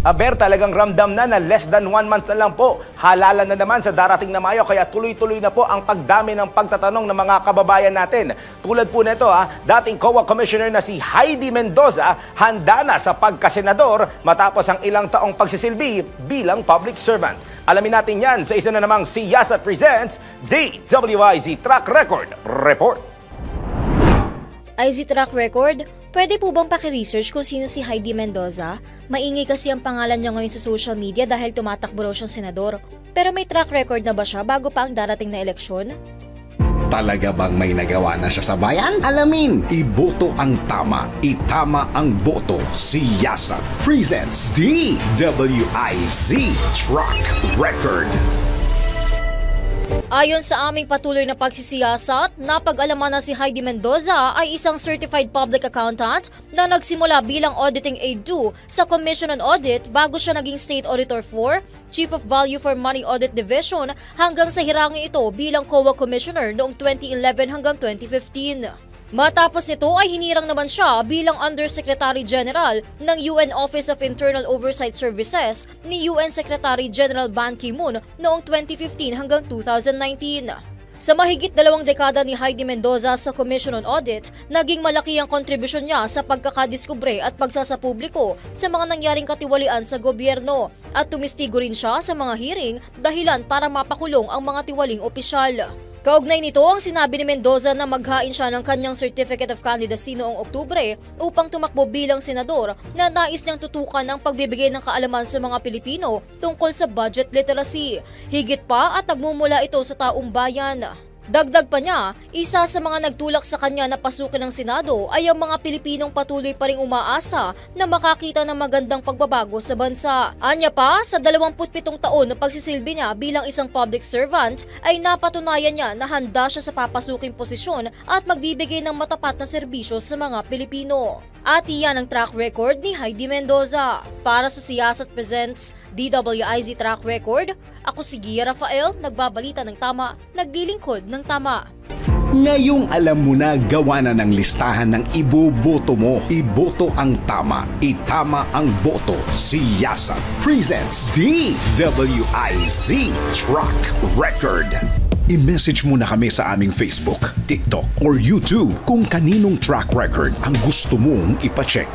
Aber talagang ramdam na less than 1 month na lang po. Halalan na naman sa darating na Mayo kaya tuloy-tuloy na po ang pagdami ng pagtatanong ng mga kababayan natin. Tulad po nito dating COA Commissioner na si Heidi Mendoza handa na sa pagkasenador matapos ang ilang taong pagsisilbi bilang public servant. Alamin natin yan sa isa na namang Siyasat Presents DWIZ Track Record Report. IZ Track Record, pwede po bang paki-research kung sino si Heidi Mendoza? Maingay kasi ang pangalan niya ngayon sa social media dahil tumatakbo raw siyang senador. Pero may track record na ba siya bago pa ang darating na eleksyon? Talaga bang may nagawa na siya sa bayan? Alamin, iboto ang tama, itama ang boto. Siyasat presents DWIZ Track Record. Ayon sa aming patuloy na pagsisiyasat, napag-alaman na si Heidi Mendoza ay isang certified public accountant na nagsimula bilang auditing aide 2 sa Commission on Audit bago siya naging State Auditor 4, Chief of Value for Money Audit Division hanggang sa hirangin ito bilang COA Commissioner noong 2011 hanggang 2015. Matapos nito ay hinirang naman siya bilang Undersecretary General ng UN Office of Internal Oversight Services ni UN Secretary General Ban Ki-moon noong 2015 hanggang 2019. Sa mahigit 2 dekada ni Heidi Mendoza sa Commission on Audit, naging malaki ang kontribusyon niya sa pagkakadiskubre at pagsasapubliko sa mga nangyaring katiwalian sa gobyerno at tumistigo rin siya sa mga hearing dahilan para mapakulong ang mga tiwaling opisyal. Kaugnay nito ang sinabi ni Mendoza na maghain siya ng kanyang Certificate of Candidacy noong Oktubre upang tumakbo bilang senador na nais niyang tutukan ang pagbibigay ng kaalaman sa mga Pilipino tungkol sa budget literacy. Higit pa at nagmumula ito sa taong bayan. Dagdag pa niya, isa sa mga nagtulak sa kanya na pasukin ng Senado ay ang mga Pilipinong patuloy pa ring umaasa na makakita ng magandang pagbabago sa bansa. Anya pa, sa 27 taon na pagsisilbi niya bilang isang public servant ay napatunayan niya na handa siya sa papasuking posisyon at magbibigay ng matapat na serbisyo sa mga Pilipino. At iyan ang track record ni Heidi Mendoza. Para sa Siyasat Presents DWIZ Track Record, ako si Gia Rafael, nagbabalita ng tama, naglilingkod ng tama. Ngayong alam mo na gawa na ng listahan ng iboboto mo. Iboto ang tama, itama ang boto. Siyasat presents DWIZ Track Record. I-message mo na kami sa aming Facebook, TikTok or YouTube kung kaninong track record ang gusto mong ipacheck.